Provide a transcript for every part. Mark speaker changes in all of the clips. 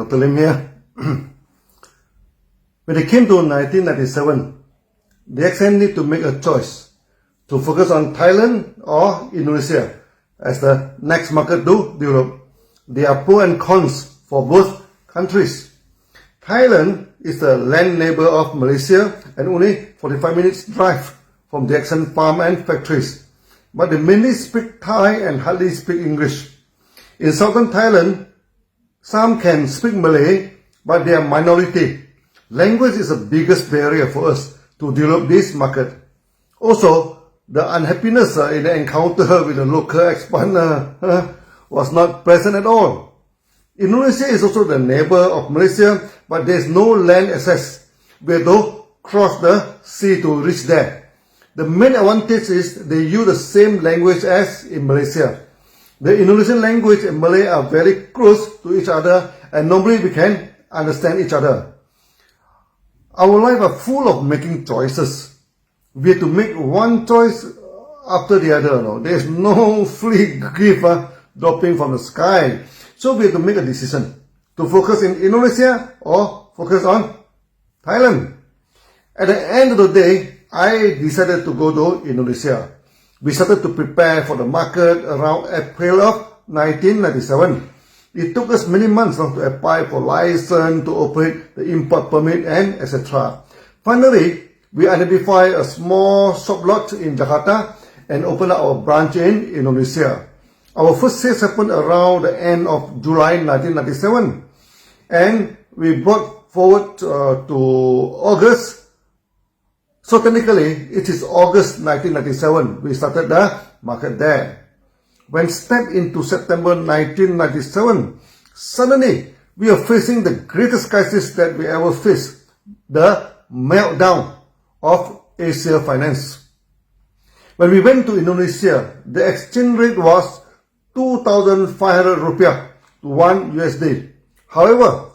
Speaker 1: Dr. Lim here. When it came to 1997, DXN need to make a choice to focus on Thailand or Indonesia as the next market to develop. There are pros and cons for both countries. Thailand is the land neighbor of Malaysia and only 45 minutes drive from DXN farm and factories. But they mainly speak Thai and hardly speak English. In southern Thailand, some can speak Malay, but they are minority. Language is the biggest barrier for us to develop this market. Also, the unhappiness in the encounter with the local expat was not present at all. Indonesia is also the neighbor of Malaysia, but there is no land access. We have to cross the sea to reach there. The main advantage is they use the same language as in Malaysia. The Indonesian language and Malay are very close to each other, and normally we can understand each other. Our life are full of making choices. We have to make one choice after the other. No? There is no free gift dropping from the sky. So we have to make a decision to focus in Indonesia or focus on Thailand. At the end of the day, I decided to go to Indonesia. We started to prepare for the market around April of 1997. It took us many months to apply for license, to operate the import permit, and etc. Finally, we identified a small shop lot in Jakarta and opened our branch in Indonesia. Our first sales happened around the end of July 1997, and we brought forward to August. So technically, it is August 1997 we started the market there. When stepped into September 1997, suddenly we are facing the greatest crisis that we ever faced, the meltdown of Asia finance. When we went to Indonesia, the exchange rate was 2,500 rupiah to 1 USD. However,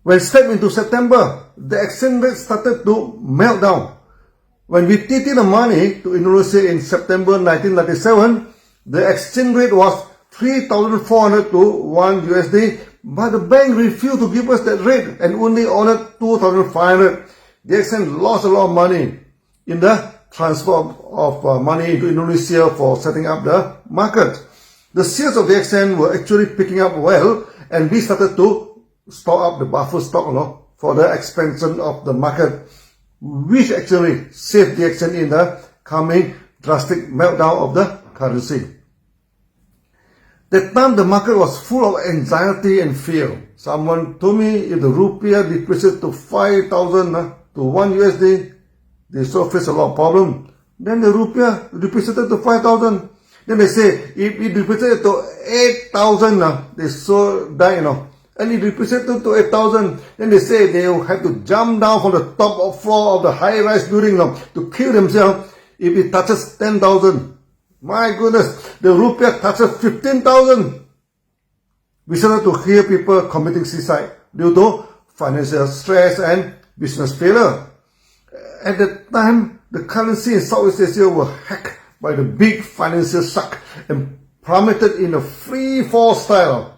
Speaker 1: when stepped into September, the exchange rate started to melt down. When we TT the money to Indonesia in September 1997, the exchange rate was 3,400 to 1 USD, but the bank refused to give us that rate and only honored 2,500. DXN lost a lot of money in the transfer of money into Indonesia for setting up the market. The sales of DXN were actually picking up well, and we started to stock up the buffer stock for the expansion of the market, which actually saved DXN in the coming drastic meltdown of the currency. That time the market was full of anxiety and fear. Someone told me if the rupiah depreciated to 5,000 to 1 USD, they so face a lot of problem. Then the rupiah depreciated to 5,000. Then they say if it depreciated to 8,000, they so die, And it depreciated to 8,000. Then they say they will have to jump down from the top floor of the high-rise building to kill themselves if it touches 10,000. My goodness, the rupiah touches 15,000. We started to hear people committing suicide due to financial stress and business failure. At that time, the currency in Southeast Asia was hacked by the big financial shark and plummeted in a free fall style.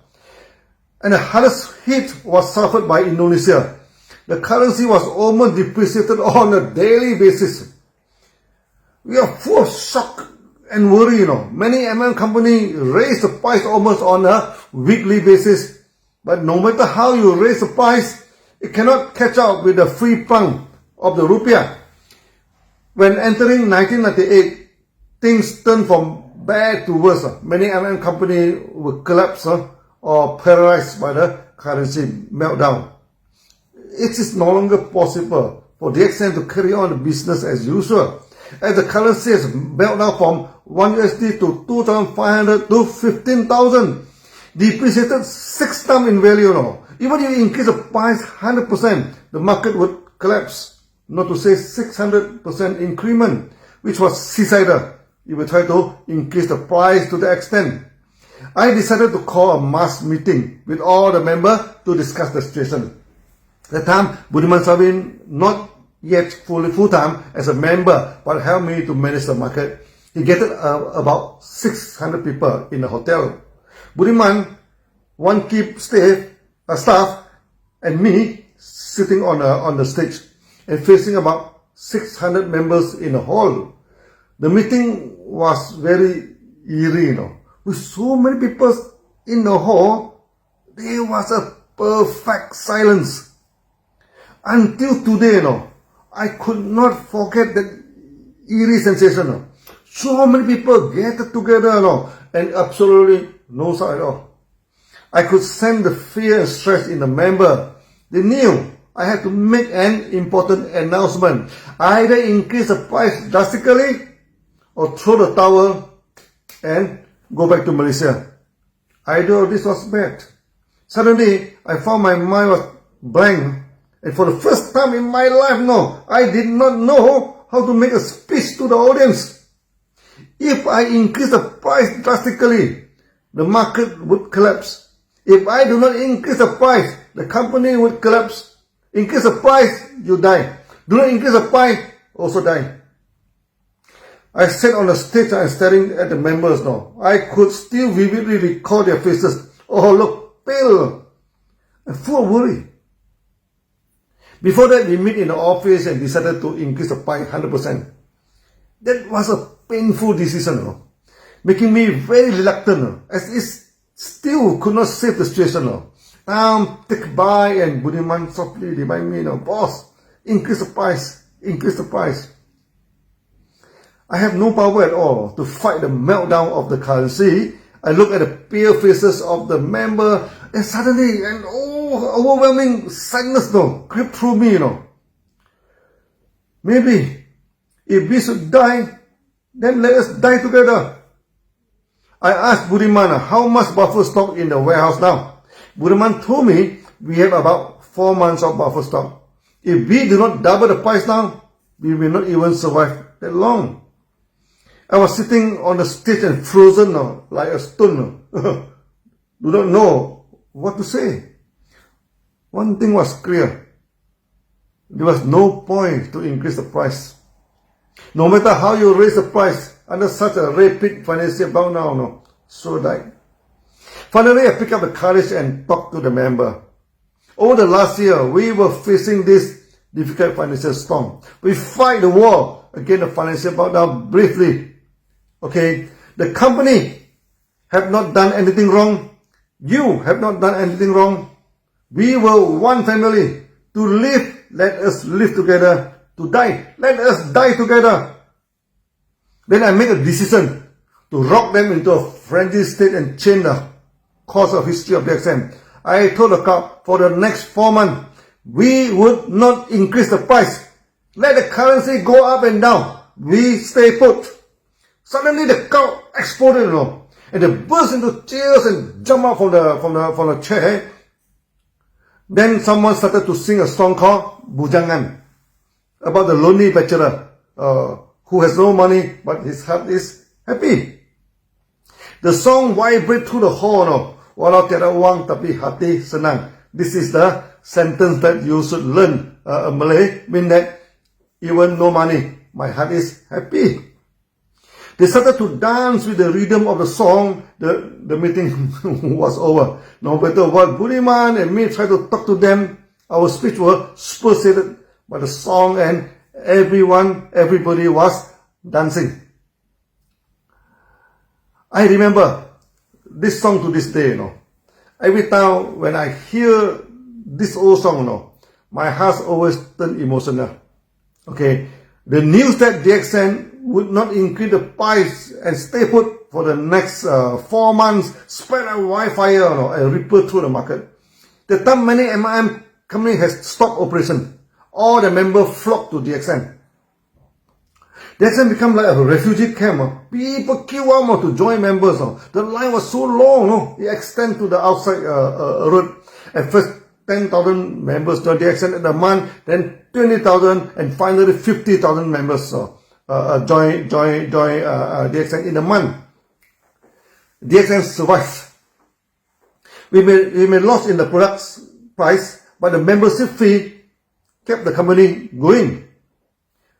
Speaker 1: And the hardest hit was suffered by Indonesia. The currency was almost depreciated on a daily basis. We are full of shock and worry, Many American companies raise the price almost on a weekly basis. But no matter how you raise the price, it cannot catch up with the free plunk of the rupiah. When entering 1998, things turned from bad to worse. Many American companies will collapse or paralyzed by the currency meltdown. It is no longer possible for DXN to carry on the business as usual, as the currency has melted down from 1 USD to 2,500 to 15,000, depreciated 6 times in value. Even if you increase the price 100%, the market would collapse, not to say 600% increment, which was suicidal if we try to increase the price to the extent. I decided to call a mass meeting with all the members to discuss the situation. At the time, Budiman Sabin, not yet full-time as a member, but helped me to manage the market. He gathered about 600 people in the hotel. Budiman, one key stay staff and me sitting on the stage and facing about 600 members in the hall. The meeting was very eerie, with so many people in the hall. There was a perfect silence. Until today, I could not forget that eerie sensation. So many people gathered together, and absolutely no sound at all. I could sense the fear and stress in the member. They knew I had to make an important announcement. Either increase the price drastically or throw the towel and go back to Malaysia. Either of this was bad. Suddenly, I found my mind was blank. And for the first time in my life, I did not know how to make a speech to the audience. If I increase the price drastically, the market would collapse. If I do not increase the price, the company would collapse. Increase the price, you die. Do not increase the price, also die. I sat on the stage and staring at the members now. I could still vividly recall their faces. Oh, look, pale and full of worry. Before that, we meet in the office and decided to increase the price 100%. That was a painful decision, making me very reluctant, as it still could not save the situation. Time ticked by and Budiman softly remind me, boss, increase the price, increase the price. I have no power at all to fight the meltdown of the currency. I look at the pale faces of the member and suddenly an overwhelming sadness crept through me. Maybe if we should die, then let us die together. I asked Budiman how much buffer stock in the warehouse now. Budiman told me we have about 4 months of buffer stock. If we do not double the price now, we will not even survive that long. I was sitting on the stage and frozen like a stone. Do not know what to say. One thing was clear. There was no point to increase the price. No matter how you raise the price under such a rapid financial meltdown, so die. Finally, I picked up the courage and talked to the member. Over the last year, we were facing this difficult financial storm. We fight the war against the financial meltdown briefly. Okay, the company have not done anything wrong. You have not done anything wrong. We were one family. To live, let us live together. To die, let us die together. Then I made a decision to rock them into a frenzied state and change the course of history of DXN. I told the crowd for the next 4 months, we would not increase the price. Let the currency go up and down. We stay put. Suddenly the crowd exploded, and they burst into tears and jumped out from the chair. Then someone started to sing a song called Bujangan, about the lonely bachelor who has no money but his heart is happy. The song vibrated through the hall. Walau tiada uang tapi hati senang. This is the sentence that you should learn Malay, mean that even no money, my heart is happy. They started to dance with the rhythm of the song. The meeting was over. No matter what Budiman and me tried to talk to them, our speech was superseded by the song and everybody was dancing. I remember this song to this day, Every time when I hear this old song, my heart always turns emotional. Okay, the news that DXN would not increase the price and stay put for the next 4 months spread like wildfire and ripple through the market. The time many MIM company has stopped operation, all the members flocked to DXN. DXN became like a refugee camp. People queue out to join members. The line was so long, it extended to the outside road. At first, 10,000 members joined DXN in a month, then 20,000, and finally 50,000 members join DXN in a month. DXN survived. We may lost in the product's price, but the membership fee kept the company going.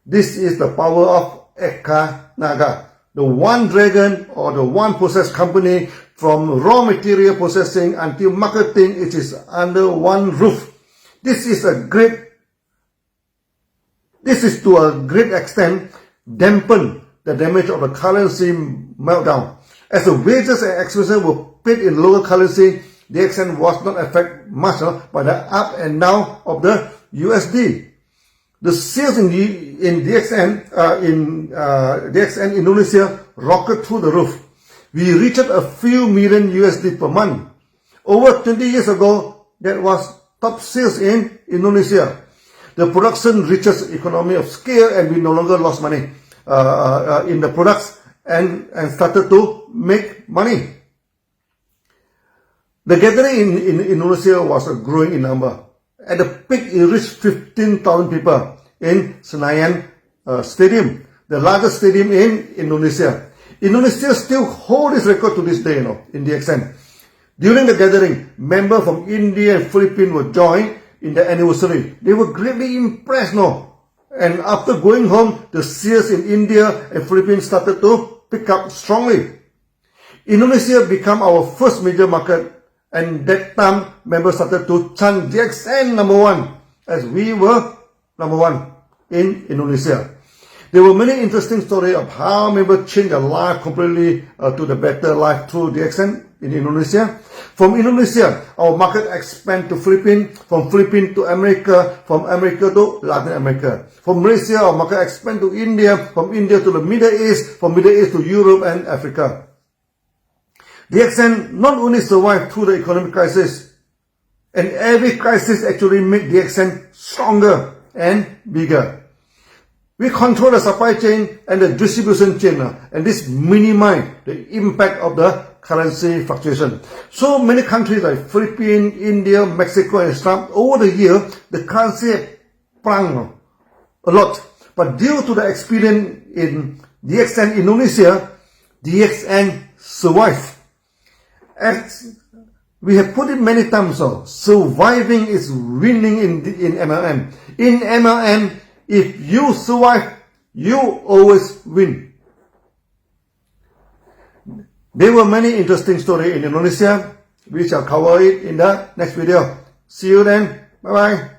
Speaker 1: This is the power of Eka Naga, the one dragon or the one process company, from raw material processing until marketing, it is under one roof. This is to a great extent dampen the damage of the currency meltdown. As the wages and expenses were paid in local currency, DXN was not affected much by the up and down of the USD. The sales in DXN Indonesia rocketed through the roof. We reached a few million USD per month. Over 20 years ago, that was top sales in Indonesia. The production reaches economy of scale, and we no longer lost money in the products and started to make money. The gathering in Indonesia was growing in number. At the peak, it reached 15,000 people in Senayan Stadium, the largest stadium in Indonesia. Indonesia still holds this record to this day, in DXN. During the gathering, members from India and Philippines were joined in the anniversary. They were greatly impressed, And after going home, the sales in India and Philippines started to pick up strongly. Indonesia became our first major market, and that time members started to chant DXN number one, as we were number one in Indonesia. There were many interesting stories of how members changed their life completely to the better life through DXN in Indonesia. From Indonesia, our market expanded to Philippines, from Philippines to America, from America to Latin America. From Malaysia, our market expanded to India, from India to the Middle East, from Middle East to Europe and Africa. DXN not only survived through the economic crisis, and every crisis actually made DXN stronger and bigger. We control the supply chain and the distribution chain, and this minimizes the impact of the currency fluctuation. So many countries like Philippines, India, Mexico, and stuff, over the year, the currency sprung a lot. But due to the experience in DXN Indonesia, DXN survived. As we have put it many times, surviving is winning in MLM. In MLM, if you survive, you always win. There were many interesting stories in Indonesia. We shall cover it in the next video. See you then. Bye-bye.